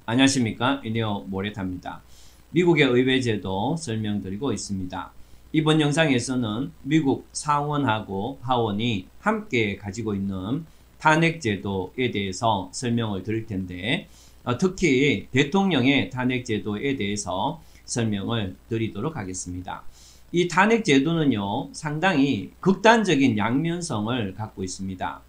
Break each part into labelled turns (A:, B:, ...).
A: 안녕하십니까. 이네오 모레타입니다. 미국의 의회제도 설명드리고 있습니다. 이번 영상에서는 미국 상원하고 하원이 함께 가지고 있는 탄핵제도에 대해서 설명을 드릴 텐데 특히 대통령의 탄핵제도에 대해서 설명을 드리도록 하겠습니다. 이 탄핵제도는요 상당히 극단적인 양면성을 갖고 있습니다.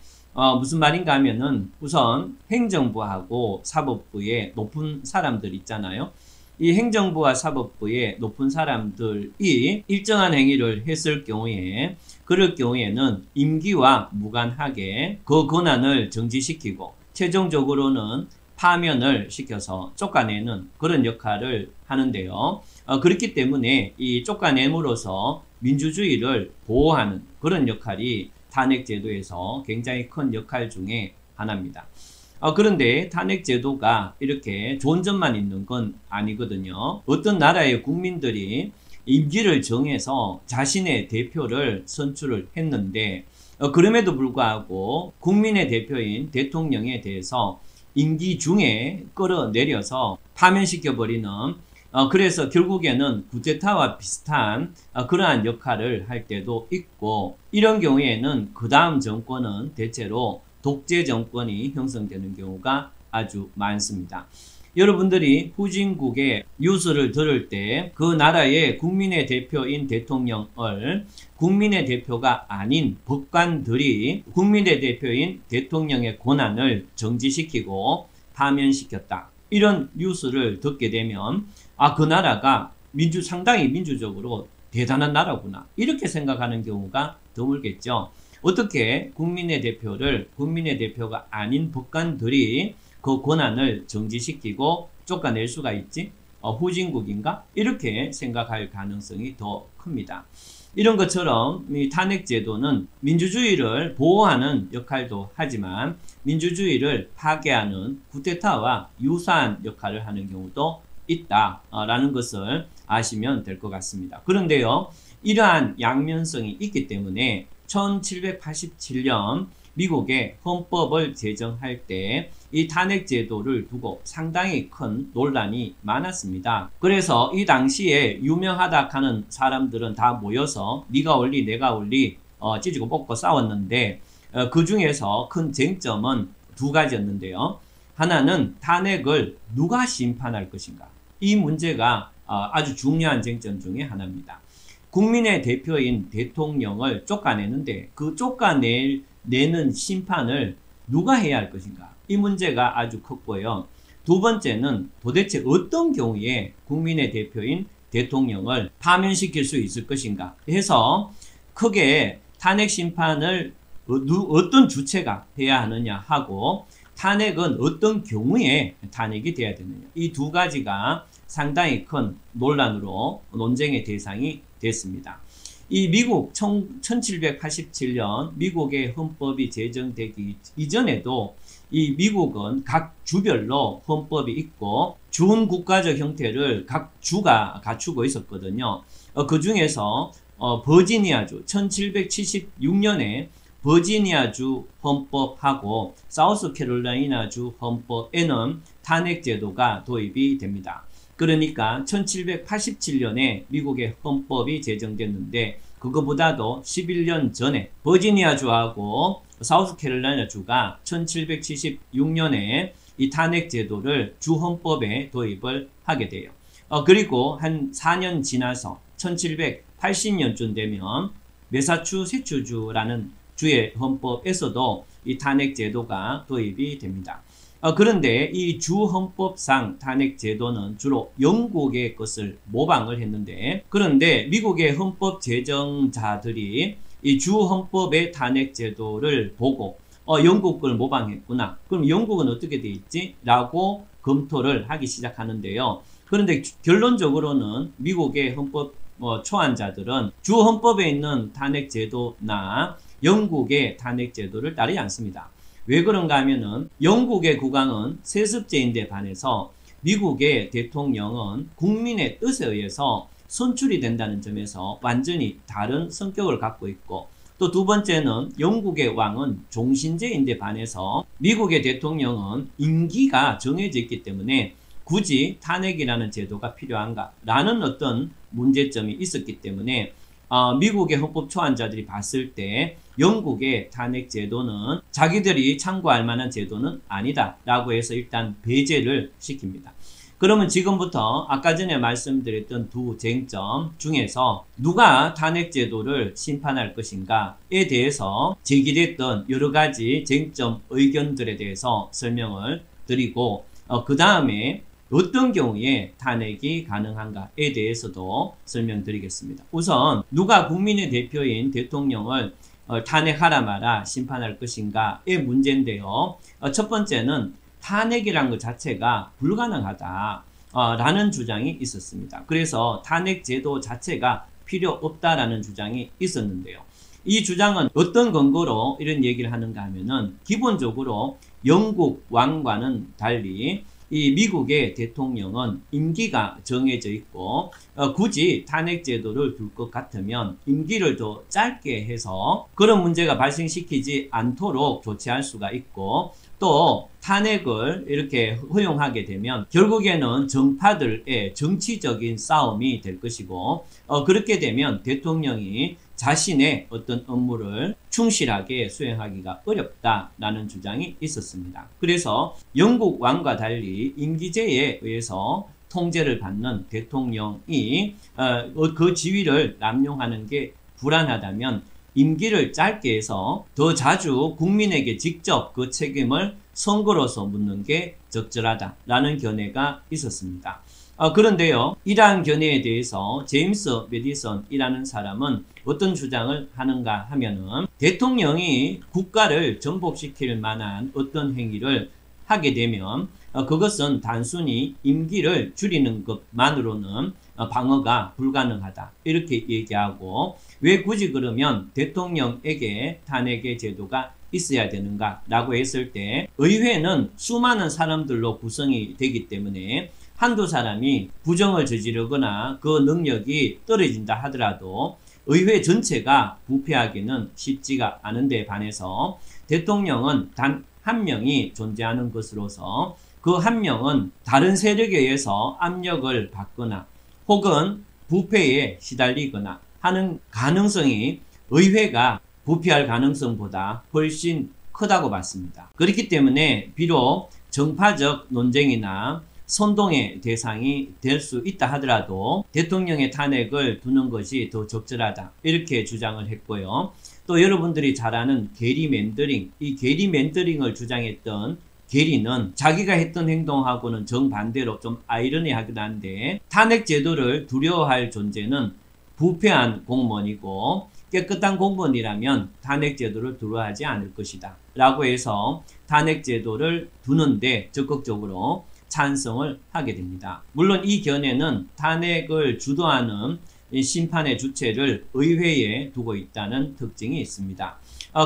A: 무슨 말인가 하면은 우선 행정부하고 사법부의 높은 사람들 있잖아요. 이 행정부와 사법부의 높은 사람들이 일정한 행위를 했을 경우에 그럴 경우에는 임기와 무관하게 그 권한을 정지시키고 최종적으로는 파면을 시켜서 쫓아내는 그런 역할을 하는데요. 그렇기 때문에 이 쫓아냄으로써 민주주의를 보호하는 그런 역할이 탄핵제도에서 굉장히 큰 역할 중에 하나입니다. 그런데 탄핵제도가 이렇게 좋은 점만 있는 건 아니거든요. 어떤 나라의 국민들이 임기를 정해서 자신의 대표를 선출을 했는데 그럼에도 불구하고 국민의 대표인 대통령에 대해서 임기 중에 끌어내려서 파면시켜버리는 그래서 결국에는 쿠데타와 비슷한 그러한 역할을 할 때도 있고 이런 경우에는 그 다음 정권은 대체로 독재 정권이 형성되는 경우가 아주 많습니다. 여러분들이 후진국의 뉴스를 들을 때 그 나라의 국민의 대표인 대통령을 국민의 대표가 아닌 법관들이 국민의 대표인 대통령의 권한을 정지시키고 파면시켰다. 이런 뉴스를 듣게 되면 그 나라가 상당히 민주적으로 대단한 나라구나 이렇게 생각하는 경우가 드물겠죠. 어떻게 국민의 대표를 국민의 대표가 아닌 법관들이 그 권한을 정지시키고 쫓아낼 수가 있지? 후진국인가? 이렇게 생각할 가능성이 더 큽니다. 이런 것처럼 이 탄핵제도는 민주주의를 보호하는 역할도 하지만 민주주의를 파괴하는 쿠데타와 유사한 역할을 하는 경우도 있다라는 것을 아시면 될 것 같습니다. 그런데요, 이러한 양면성이 있기 때문에 1787년 미국의 헌법을 제정할 때 이 탄핵제도를 두고 상당히 큰 논란이 많았습니다. 그래서 이 당시에 유명하다 하는 사람들은 다 모여서 네가 올리 내가 올리 찢고 뽑고 싸웠는데 그 중에서 큰 쟁점은 두 가지였는데요. 하나는 탄핵을 누가 심판할 것인가. 이 문제가 아주 중요한 쟁점 중에 하나입니다. 국민의 대표인 대통령을 쫓아내는데 그 쫓아내는 심판을 누가 해야 할 것인가. 이 문제가 아주 컸고요. 두 번째는 도대체 어떤 경우에 국민의 대표인 대통령을 파면시킬 수 있을 것인가 해서 크게 탄핵 심판을 어떤 주체가 해야 하느냐 하고 탄핵은 어떤 경우에 탄핵이 돼야 되느냐. 이 두 가지가 상당히 큰 논란으로 논쟁의 대상이 됐습니다. 이 미국 1787년 미국의 헌법이 제정되기 이전에도 이 미국은 각 주별로 헌법이 있고 준국가적 형태를 각 주가 갖추고 있었거든요. 그 중에서 버지니아주 1776년에 버지니아주 헌법하고 사우스캐롤라이나주 헌법에는 탄핵제도가 도입이 됩니다. 그러니까 1787년에 미국의 헌법이 제정됐는데 그거보다도 11년 전에 버지니아주하고 사우스캐롤라이나주가 1776년에 이 탄핵제도를 주헌법에 도입을 하게 돼요. 그리고 한 4년 지나서 1780년쯤 되면 매사추세츠주라는 주의 헌법에서도 이 탄핵제도가 도입이 됩니다. 그런데 이 주헌법상 탄핵제도는 주로 영국의 것을 모방을 했는데 그런데 미국의 헌법 제정자들이 이 주헌법의 탄핵제도를 보고 영국 걸 모방했구나. 그럼 영국은 어떻게 돼 있지? 라고 검토를 하기 시작하는데요. 그런데 결론적으로는 미국의 헌법 초안자들은 주헌법에 있는 탄핵제도나 영국의 탄핵제도를 따르지 않습니다. 왜 그런가 하면은 영국의 국왕은 세습제인데 반해서 미국의 대통령은 국민의 뜻에 의해서 선출이 된다는 점에서 완전히 다른 성격을 갖고 있고 또 두 번째는 영국의 왕은 종신제인데 반해서 미국의 대통령은 임기가 정해져 있기 때문에 굳이 탄핵이라는 제도가 필요한가라는 어떤 문제점이 있었기 때문에 미국의 헌법 초안자들이 봤을 때 영국의 탄핵 제도는 자기들이 참고할 만한 제도는 아니다라고 해서 일단 배제를 시킵니다. 그러면 지금부터 아까 전에 말씀드렸던 두 쟁점 중에서 누가 탄핵 제도를 심판할 것인가에 대해서 제기됐던 여러 가지 쟁점 의견들에 대해서 설명을 드리고 그 다음에 어떤 경우에 탄핵이 가능한가에 대해서도 설명드리겠습니다. 우선 누가 국민의 대표인 대통령을 탄핵하라 마라 심판할 것인가의 문제인데요. 첫 번째는 탄핵이란 것 자체가 불가능하다 라는 주장이 있었습니다. 그래서 탄핵 제도 자체가 필요 없다라는 주장이 있었는데요. 이 주장은 어떤 근거로 이런 얘기를 하는가 하면은 기본적으로 영국 왕과는 달리 이 미국의 대통령은 임기가 정해져 있고 굳이 탄핵 제도를 둘 것 같으면 임기를 더 짧게 해서 그런 문제가 발생시키지 않도록 조치할 수가 있고 또 탄핵을 이렇게 허용하게 되면 결국에는 정파들의 정치적인 싸움이 될 것이고 그렇게 되면 대통령이 자신의 어떤 업무를 충실하게 수행하기가 어렵다라는 주장이 있었습니다. 그래서 영국 왕과 달리 임기제에 의해서 통제를 받는 대통령이 그 지위를 남용하는 게 불안하다면 임기를 짧게 해서 더 자주 국민에게 직접 그 책임을 선거로서 묻는 게 적절하다라는 견해가 있었습니다. 그런데요, 이러한 견해에 대해서 제임스 메디슨이라는 사람은 어떤 주장을 하는가 하면은 대통령이 국가를 전복시킬 만한 어떤 행위를 하게 되면 그것은 단순히 임기를 줄이는 것만으로는 방어가 불가능하다 이렇게 얘기하고 왜 굳이 그러면 대통령에게 탄핵의 제도가 있어야 되는가 라고 했을 때 의회는 수많은 사람들로 구성이 되기 때문에 한두 사람이 부정을 저지르거나 그 능력이 떨어진다 하더라도 의회 전체가 부패하기는 쉽지가 않은데 반해서 대통령은 단 한 명이 존재하는 것으로서 그 한 명은 다른 세력에 의해서 압력을 받거나 혹은 부패에 시달리거나 하는 가능성이 의회가 부패할 가능성보다 훨씬 크다고 봤습니다. 그렇기 때문에 비록 정파적 논쟁이나 선동의 대상이 될 수 있다 하더라도 대통령의 탄핵을 두는 것이 더 적절하다 이렇게 주장을 했고요. 또 여러분들이 잘 아는 게리맨더링, 이 게리맨더링을 주장했던 게리는 자기가 했던 행동하고는 정반대로 좀 아이러니하긴 한데 탄핵 제도를 두려워할 존재는 부패한 공무원이고 깨끗한 공무원이라면 탄핵 제도를 두려워하지 않을 것이다 라고 해서 탄핵 제도를 두는데 적극적으로 찬성을 하게 됩니다. 물론 이 견해는 탄핵을 주도하는 심판의 주체를 의회에 두고 있다는 특징이 있습니다.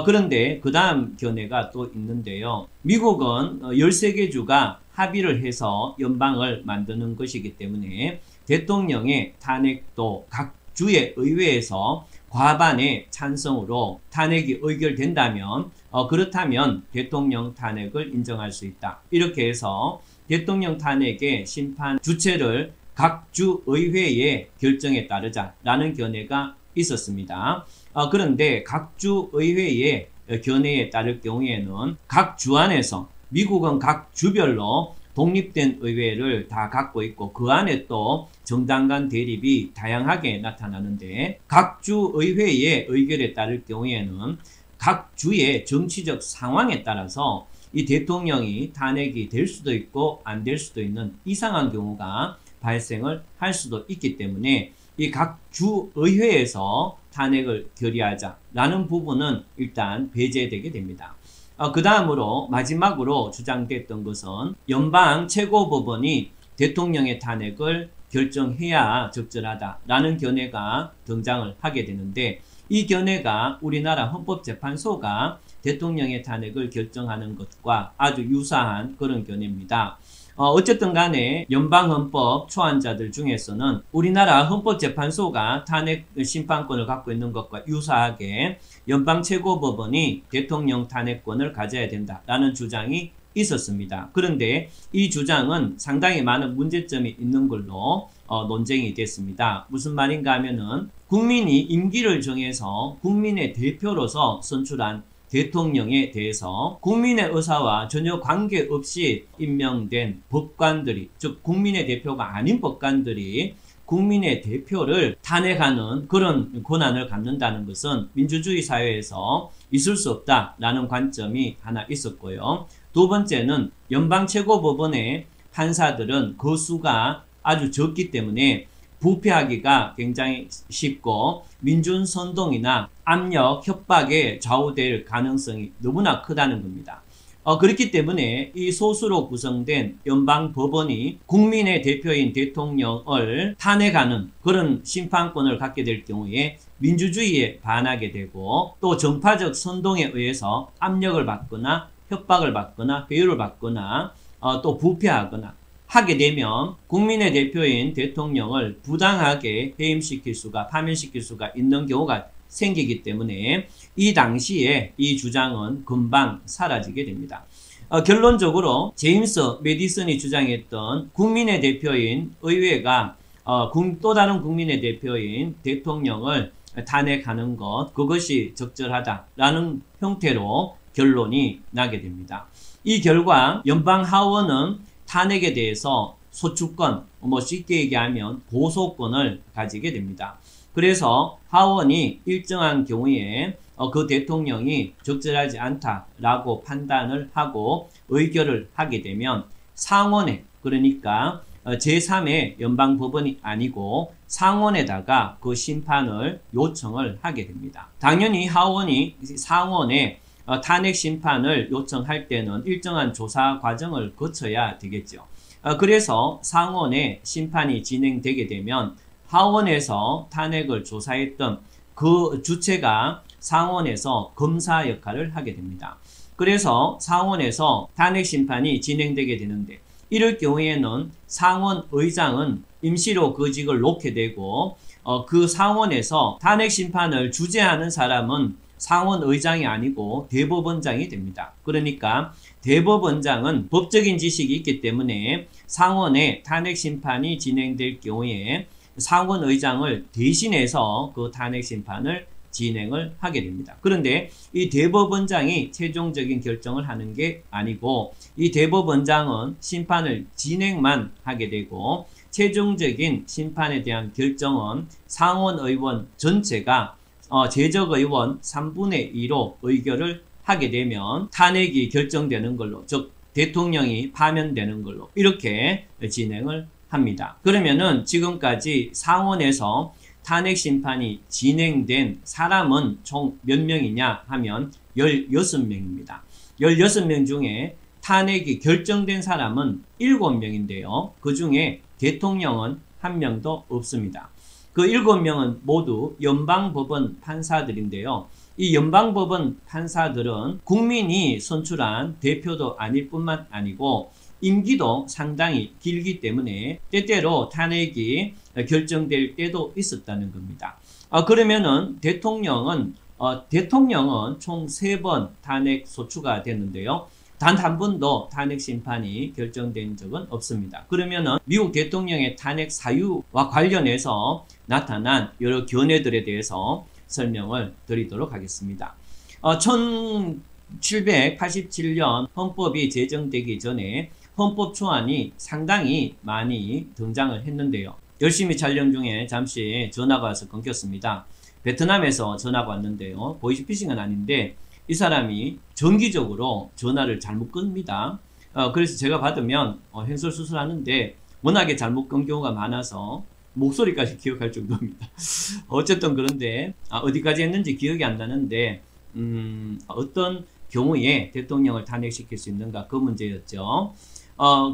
A: 그런데 그 다음 견해가 또 있는데요. 미국은 13개 주가 합의를 해서 연방을 만드는 것이기 때문에 대통령의 탄핵도 각 주의 의회에서 과반의 찬성으로 탄핵이 의결된다면 그렇다면 대통령 탄핵을 인정할 수 있다. 이렇게 해서 대통령 탄핵의 심판 주체를 각 주 의회의 결정에 따르자라는 견해가 있었습니다. 그런데 각 주 의회의 견해에 따를 경우에는 각 주 안에서 미국은 각 주별로 독립된 의회를 다 갖고 있고 그 안에 또 정당 간 대립이 다양하게 나타나는데 각 주 의회의 의결에 따를 경우에는 각 주의 정치적 상황에 따라서 이 대통령이 탄핵이 될 수도 있고 안 될 수도 있는 이상한 경우가 발생을 할 수도 있기 때문에 이 각 주 의회에서 탄핵을 결의하자라는 부분은 일단 배제되게 됩니다. 그 다음으로 마지막으로 주장됐던 것은 연방 최고법원이 대통령의 탄핵을 결정해야 적절하다라는 견해가 등장을 하게 되는데 이 견해가 우리나라 헌법재판소가 대통령의 탄핵을 결정하는 것과 아주 유사한 그런 견해입니다. 어쨌든 간에 연방헌법 초안자들 중에서는 우리나라 헌법재판소가 탄핵 심판권을 갖고 있는 것과 유사하게 연방최고법원이 대통령 탄핵권을 가져야 된다라는 주장이 있었습니다. 그런데 이 주장은 상당히 많은 문제점이 있는 걸로 논쟁이 됐습니다. 무슨 말인가 하면은 국민이 임기를 정해서 국민의 대표로서 선출한 대통령에 대해서 국민의 의사와 전혀 관계없이 임명된 법관들이, 즉 국민의 대표가 아닌 법관들이 국민의 대표를 탄핵하는 그런 권한을 갖는다는 것은 민주주의 사회에서 있을 수 없다라는 관점이 하나 있었고요. 두 번째는 연방최고법원의 판사들은 그 수가 아주 적기 때문에 부패하기가 굉장히 쉽고 민준선동이나 압력, 협박에 좌우될 가능성이 너무나 크다는 겁니다. 그렇기 때문에 이 소수로 구성된 연방법원이 국민의 대표인 대통령을 탄핵하는 그런 심판권을 갖게 될 경우에 민주주의에 반하게 되고 또 정파적 선동에 의해서 압력을 받거나 협박을 받거나 회유를 받거나 또 부패하거나 하게 되면 국민의 대표인 대통령을 부당하게 해임시킬 수가, 파면시킬 수가 있는 경우가 생기기 때문에 이 당시에 이 주장은 금방 사라지게 됩니다. 결론적으로 제임스 메디슨이 주장했던 국민의 대표인 의회가 또 다른 국민의 대표인 대통령을 탄핵하는 것, 그것이 적절하다라는 형태로 결론이 나게 됩니다. 이 결과 연방하원은 탄핵에 대해서 소추권, 쉽게 얘기하면 고소권을 가지게 됩니다. 그래서 하원이 일정한 경우에 그 대통령이 적절하지 않다라고 판단을 하고 의결을 하게 되면 상원에, 그러니까 제3의 연방법원이 아니고 상원에다가 그 심판을 요청을 하게 됩니다. 당연히 하원이 상원에 탄핵 심판을 요청할 때는 일정한 조사 과정을 거쳐야 되겠죠. 그래서 상원에 심판이 진행되게 되면 하원에서 탄핵을 조사했던 그 주체가 상원에서 검사 역할을 하게 됩니다. 그래서 상원에서 탄핵 심판이 진행되게 되는데 이럴 경우에는 상원 의장은 임시로 그 직을 놓게 되고 그 상원에서 탄핵 심판을 주재하는 사람은 상원 의장이 아니고 대법원장이 됩니다. 그러니까 대법원장은 법적인 지식이 있기 때문에 상원에 탄핵 심판이 진행될 경우에 상원 의장을 대신해서 그 탄핵 심판을 진행을 하게 됩니다. 그런데 이 대법원장이 최종적인 결정을 하는 게 아니고 이 대법원장은 심판을 진행만 하게 되고 최종적인 심판에 대한 결정은 상원 의원 전체가 제적의원 3분의 2로 의결을 하게 되면 탄핵이 결정되는 걸로, 즉 대통령이 파면되는 걸로 이렇게 진행을 합니다. 그러면은 지금까지 상원에서 탄핵 심판이 진행된 사람은 총 몇 명이냐 하면 16명입니다. 16명 중에 탄핵이 결정된 사람은 7명인데요. 그 중에 대통령은 1명도 없습니다. 그 7명은 모두 연방법원 판사들인데요. 이 연방법원 판사들은 국민이 선출한 대표도 아닐 뿐만 아니고 임기도 상당히 길기 때문에 때때로 탄핵이 결정될 때도 있었다는 겁니다. 그러면은 대통령은 총 3번 탄핵 소추가 됐는데요. 단 한 번도 탄핵 심판이 결정된 적은 없습니다. 그러면은 미국 대통령의 탄핵 사유와 관련해서 나타난 여러 견해들에 대해서 설명을 드리도록 하겠습니다. 1787년 헌법이 제정되기 전에 헌법 초안이 상당히 많이 등장을 했는데요. 열심히 촬영 중에 잠시 전화가 와서 끊겼습니다. 베트남에서 전화가 왔는데요. 보이스피싱은 아닌데 이 사람이 정기적으로 전화를 잘못 끕니다. 그래서 제가 받으면 횡설수설하는데 워낙에 잘못 끈 경우가 많아서 목소리까지 기억할 정도입니다. 어쨌든 그런데 어디까지 했는지 기억이 안 나는데 어떤 경우에 대통령을 탄핵시킬 수 있는가, 그 문제였죠.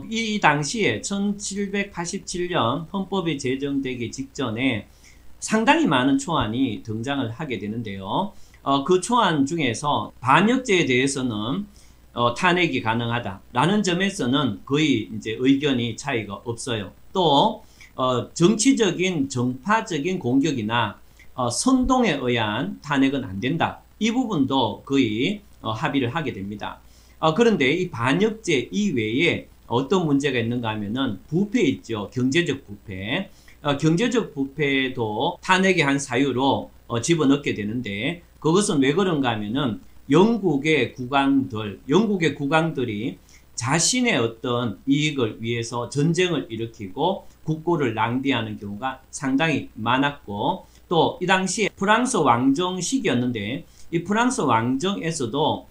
A: 이 당시에 1787년 헌법이 제정되기 직전에 상당히 많은 초안이 등장을 하게 되는데요. 그 초안 중에서 반역죄에 대해서는 탄핵이 가능하다라는 점에서는 거의 이제 의견이 차이가 없어요. 또 정치적인 정파적인 공격이나 선동에 의한 탄핵은 안 된다. 이 부분도 거의 합의를 하게 됩니다. 그런데 이 반역죄 이외에 어떤 문제가 있는가 하면은 부패 있죠. 경제적 부패. 경제적 부패도 탄핵의 한 사유로 집어넣게 되는데 그것은 왜 그런가 하면은 영국의 국왕들이 자신의 어떤 이익을 위해서 전쟁을 일으키고 국고를 낭비하는 경우가 상당히 많았고 또 이 당시에 프랑스 왕정 시기였는데 이 프랑스 왕정에서도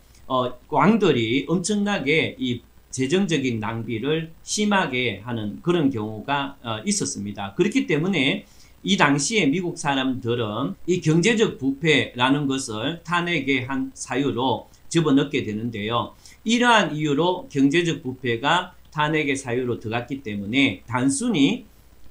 A: 왕들이 엄청나게 이 재정적인 낭비를 심하게 하는 그런 경우가 있었습니다. 그렇기 때문에 이 당시에 미국 사람들은 이 경제적 부패라는 것을 탄핵의 한 사유로 집어넣게 되는데요. 이러한 이유로 경제적 부패가 탄핵의 사유로 들어갔기 때문에 단순히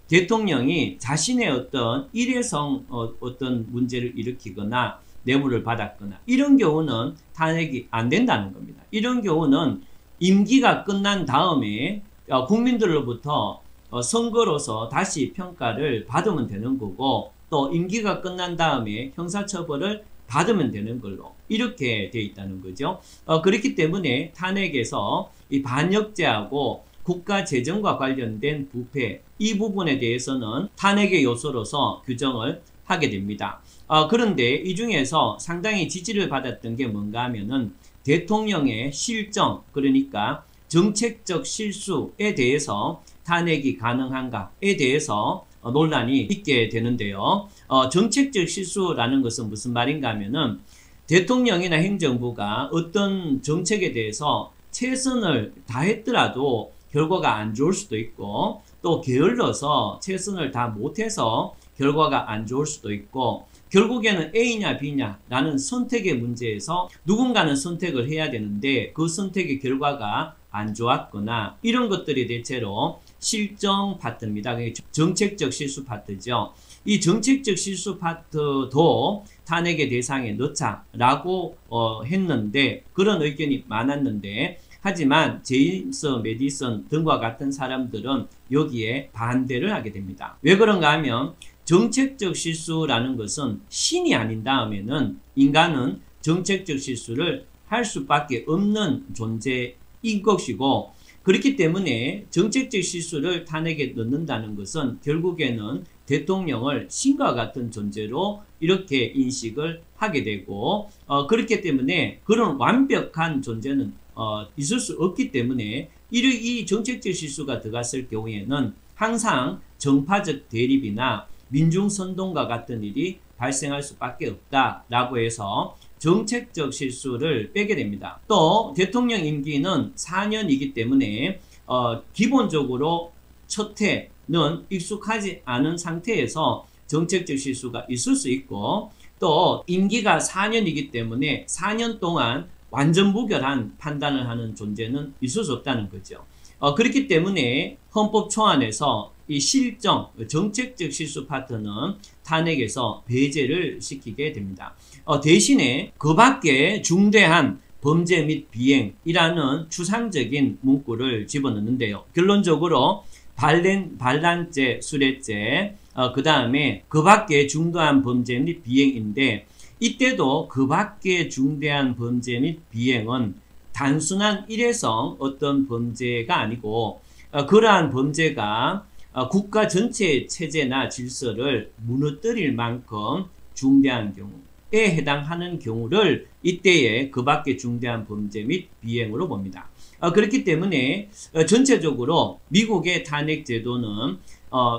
A: 대통령이 자신의 어떤 일회성 어떤 문제를 일으키거나 뇌물을 받았거나 이런 경우는 탄핵이 안 된다는 겁니다. 이런 경우는 임기가 끝난 다음에 국민들로부터 선거로서 다시 평가를 받으면 되는 거고 또 임기가 끝난 다음에 형사처벌을 받으면 되는 걸로 이렇게 되어 있다는 거죠. 그렇기 때문에 탄핵에서 이 반역죄하고 국가 재정과 관련된 부패 이 부분에 대해서는 탄핵의 요소로서 규정을 하게 됩니다. 그런데 이 중에서 상당히 지지를 받았던 게 뭔가 하면은 대통령의 실정 그러니까 정책적 실수에 대해서 탄핵이 가능한가에 대해서 논란이 있게 되는데요. 정책적 실수라는 것은 무슨 말인가 하면은 대통령이나 행정부가 어떤 정책에 대해서 최선을 다했더라도 결과가 안 좋을 수도 있고 또 게을러서 최선을 다 못해서 결과가 안 좋을 수도 있고 결국에는 A냐 B냐라는 선택의 문제에서 누군가는 선택을 해야 되는데 그 선택의 결과가 안 좋았거나 이런 것들이 대체로 실정 파트입니다. 정책적 실수 파트죠. 이 정책적 실수 파트도 탄핵의 대상에 넣자라고 했는데 그런 의견이 많았는데 하지만 제임스 메디슨 등과 같은 사람들은 여기에 반대를 하게 됩니다. 왜 그런가 하면 정책적 실수라는 것은 신이 아닌 다음에는 인간은 정책적 실수를 할 수밖에 없는 존재인 것이고 그렇기 때문에 정책적 실수를 탄핵에 넣는다는 것은 결국에는 대통령을 신과 같은 존재로 이렇게 인식을 하게 되고 그렇기 때문에 그런 완벽한 존재는 있을 수 없기 때문에 이 정책적 실수가 들어갔을 경우에는 항상 정파적 대립이나 민중선동과 같은 일이 발생할 수밖에 없다라고 해서 정책적 실수를 빼게 됩니다. 또 대통령 임기는 4년이기 때문에 기본적으로 첫 해는 익숙하지 않은 상태에서 정책적 실수가 있을 수 있고 또 임기가 4년이기 때문에 4년 동안 완전 무결한 판단을 하는 존재는 있을 수 없다는 거죠. 그렇기 때문에 헌법 초안에서 이 실정, 정책적 실수 파트는 탄핵에서 배제를 시키게 됩니다. 대신에 그 밖에 중대한 범죄 및 비행이라는 추상적인 문구를 집어넣는데요. 결론적으로 반란죄, 수뢰죄, 그 다음에 그 밖에 중대한 범죄 및 비행인데 이때도 그 밖에 중대한 범죄 및 비행은 단순한 일회성 어떤 범죄가 아니고 그러한 범죄가 국가 전체의 체제나 질서를 무너뜨릴 만큼 중대한 경우에 해당하는 경우를 이때에 그 밖에 중대한 범죄 및 비행으로 봅니다. 그렇기 때문에 전체적으로 미국의 탄핵 제도는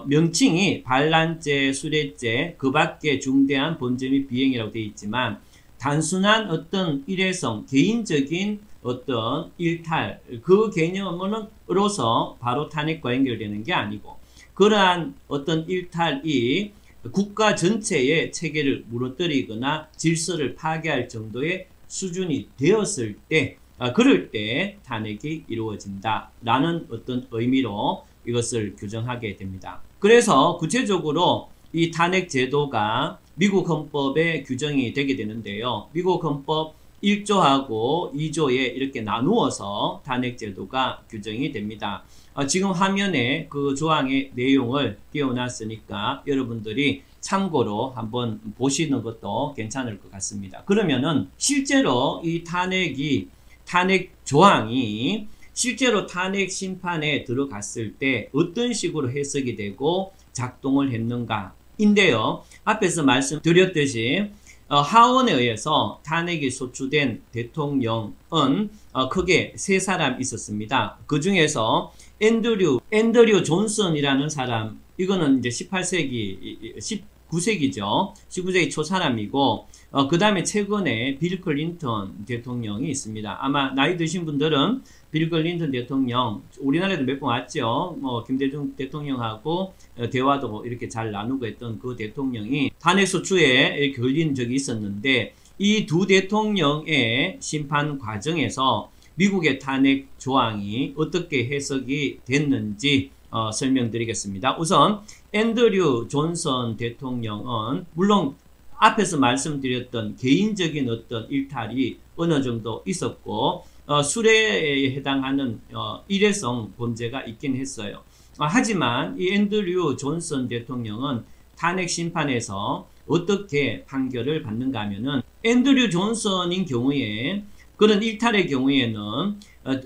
A: 명칭이 반란죄, 수뢰죄, 그 밖에 중대한 범죄 및 비행이라고 되어 있지만 단순한 어떤 일회성, 개인적인 어떤 일탈, 그 개념으로서 바로 탄핵과 연결되는 게 아니고 그러한 어떤 일탈이 국가 전체의 체계를 무너뜨리거나 질서를 파괴할 정도의 수준이 되었을 때 그럴 때 탄핵이 이루어진다라는 어떤 의미로 이것을 규정하게 됩니다. 그래서 구체적으로 이 탄핵 제도가 미국 헌법에 규정이 되게 되는데요. 미국 헌법 1조하고 2조에 이렇게 나누어서 탄핵 제도가 규정이 됩니다. 지금 화면에 그 조항의 내용을 띄워놨으니까 여러분들이 참고로 한번 보시는 것도 괜찮을 것 같습니다. 그러면은 실제로 이 탄핵이 탄핵 조항이 실제로 탄핵 심판에 들어갔을 때 어떤 식으로 해석이 되고 작동을 했는가인데요. 앞에서 말씀드렸듯이 하원에 의해서 탄핵이 소추된 대통령은 크게 세 사람 있었습니다. 그 중에서 앤드류 존슨이라는 사람, 이거는 이제 18세기, 19세기죠. 19세기 초 사람이고, 그 다음에 최근에 빌 클린턴 대통령이 있습니다. 아마 나이 드신 분들은 빌 클린턴 대통령, 우리나라에도 몇 번 왔죠. 김대중 대통령하고 대화도 이렇게 잘 나누고 했던 그 대통령이 탄핵소추에 이렇게 걸린 적이 있었는데, 이 두 대통령의 심판 과정에서 미국의 탄핵 조항이 어떻게 해석이 됐는지 설명드리겠습니다. 우선 앤드류 존슨 대통령은 물론 앞에서 말씀드렸던 개인적인 어떤 일탈이 어느 정도 있었고 술에 해당하는 일회성 범죄가 있긴 했어요. 하지만 이 앤드류 존슨 대통령은 탄핵 심판에서 어떻게 판결을 받는가 하면은 앤드류 존슨인 경우에 그런 일탈의 경우에는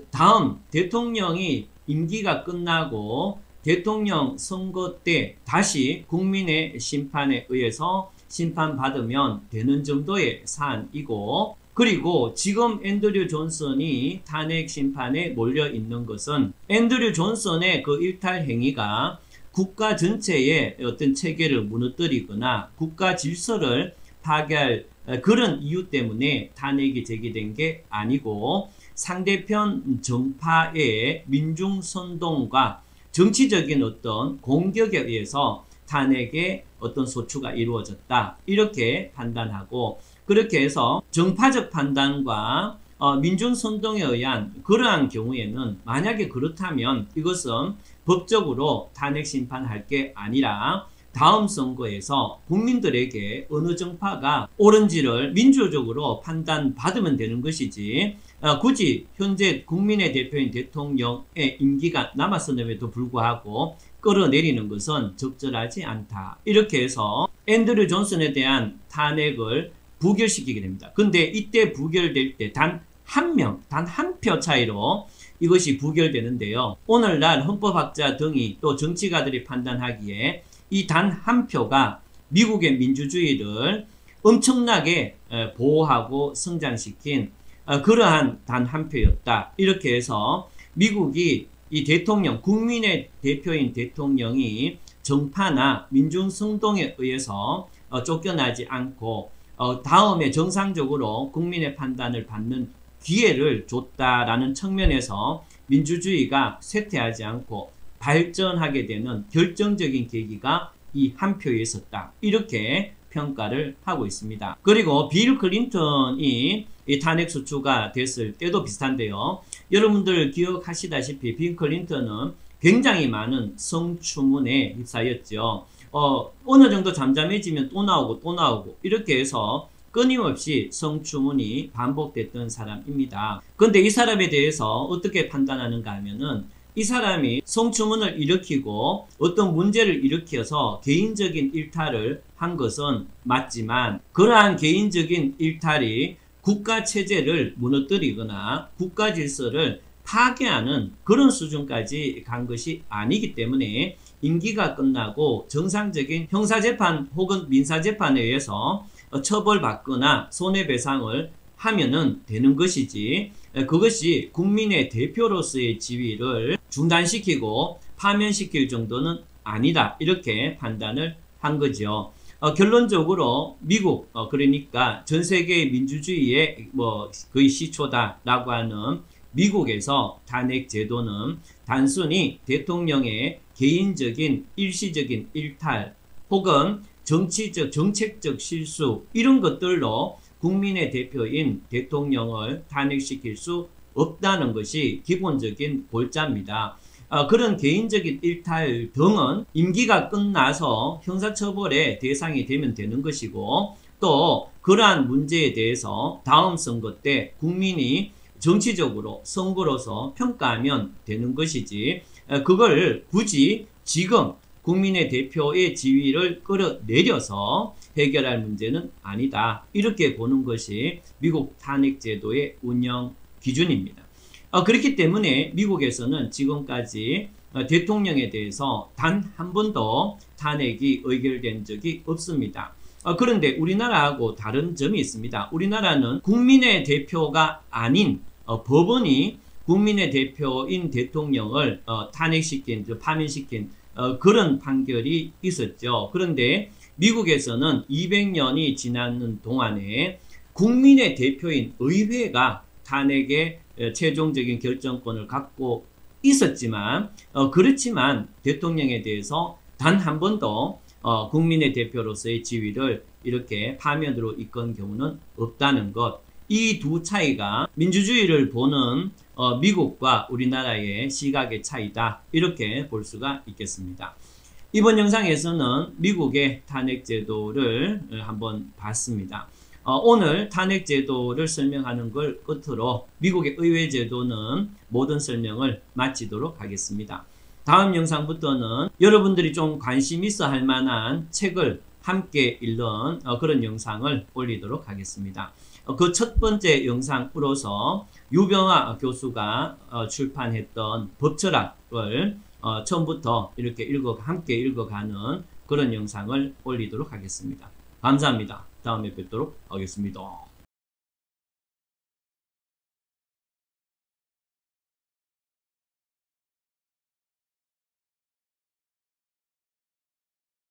A: 다음 대통령이 임기가 끝나고 대통령 선거 때 다시 국민의 심판에 의해서 심판받으면 되는 정도의 사안이고, 그리고 지금 앤드류 존슨이 탄핵 심판에 몰려 있는 것은 앤드류 존슨의 그 일탈 행위가 국가 전체의 어떤 체계를 무너뜨리거나 국가 질서를 파괴할 그런 이유 때문에 탄핵이 제기된 게 아니고 상대편 정파의 민중선동과 정치적인 어떤 공격에 의해서 탄핵의 어떤 소추가 이루어졌다. 이렇게 판단하고, 그렇게 해서 정파적 판단과 민중선동에 의한 그러한 경우에는 만약에 그렇다면 이것은 법적으로 탄핵 심판할 게 아니라 다음 선거에서 국민들에게 어느 정파가 옳은지를 민주적으로 판단받으면 되는 것이지, 굳이 현재 국민의 대표인 대통령의 임기가 남았음에도 불구하고 끌어내리는 것은 적절하지 않다. 이렇게 해서 앤드류 존슨에 대한 탄핵을 부결시키게 됩니다. 근데 이때 부결될 때 단 한 표 차이로 이것이 부결되는데요. 오늘날 헌법학자 등이 또 정치가들이 판단하기에 이 단 한 표가 미국의 민주주의를 엄청나게 보호하고 성장시킨 그러한 단 한 표였다. 이렇게 해서 미국이 이 대통령, 국민의 대표인 대통령이 정파나 민중성동에 의해서 쫓겨나지 않고 다음에 정상적으로 국민의 판단을 받는 기회를 줬다라는 측면에서 민주주의가 쇠퇴하지 않고 발전하게 되는 결정적인 계기가 이 한 표에 있었다. 이렇게 평가를 하고 있습니다. 그리고 빌 클린턴이 이 탄핵소추가 됐을 때도 비슷한데요. 여러분들 기억하시다시피 빌 클린턴은 굉장히 많은 성추문에 휩싸였죠. 어느 정도 잠잠해지면 또 나오고 이렇게 해서 끊임없이 성추문이 반복됐던 사람입니다. 그런데 이 사람에 대해서 어떻게 판단하는가 하면은 이 사람이 성추문을 일으키고 어떤 문제를 일으켜서 개인적인 일탈을 한 것은 맞지만 그러한 개인적인 일탈이 국가 체제를 무너뜨리거나 국가 질서를 파괴하는 그런 수준까지 간 것이 아니기 때문에 임기가 끝나고 정상적인 형사재판 혹은 민사재판에 의해서 처벌받거나 손해배상을 하면은 되는 것이지, 그것이 국민의 대표로서의 지위를 중단시키고 파면시킬 정도는 아니다. 이렇게 판단을 한 거죠. 결론적으로 미국, 그러니까 전 세계의 민주주의의 거의 시초다라고 하는 미국에서 탄핵 제도는 단순히 대통령의 개인적인 일시적인 일탈 혹은 정치적, 정책적 실수 이런 것들로 국민의 대표인 대통령을 탄핵시킬 수 없다는 것이 기본적인 골자입니다. 그런 개인적인 일탈 등은 임기가 끝나서 형사처벌의 대상이 되면 되는 것이고, 또 그러한 문제에 대해서 다음 선거 때 국민이 정치적으로 선거로서 평가하면 되는 것이지, 그걸 굳이 지금 국민의 대표의 지위를 끌어내려서 해결할 문제는 아니다. 이렇게 보는 것이 미국 탄핵제도의 운영 기준입니다. 그렇기 때문에 미국에서는 지금까지 대통령에 대해서 단 한 번도 탄핵이 의결된 적이 없습니다. 그런데 우리나라하고 다른 점이 있습니다. 우리나라는 국민의 대표가 아닌 법원이 국민의 대표인 대통령을 탄핵시킨, 파면시킨 그런 판결이 있었죠. 그런데 미국에서는 200년이 지나는 동안에 국민의 대표인 의회가 탄핵의 최종적인 결정권을 갖고 있었지만 그렇지만 대통령에 대해서 단 한 번도 국민의 대표로서의 지위를 이렇게 파면으로 이끈 경우는 없다는 것. 이 두 차이가 민주주의를 보는 미국과 우리나라의 시각의 차이다. 이렇게 볼 수가 있겠습니다. 이번 영상에서는 미국의 탄핵제도를 한번 봤습니다. 오늘 탄핵제도를 설명하는 걸 끝으로 미국의 의회제도는 모든 설명을 마치도록 하겠습니다. 다음 영상부터는 여러분들이 좀 관심 있어 할 만한 책을 함께 읽는 그런 영상을 올리도록 하겠습니다. 그 첫 번째 영상으로서 유병아 교수가 출판했던 법철학을 처음부터 이렇게 함께 읽어가는 그런 영상을 올리도록 하겠습니다. 감사합니다. 다음에 뵙도록 하겠습니다.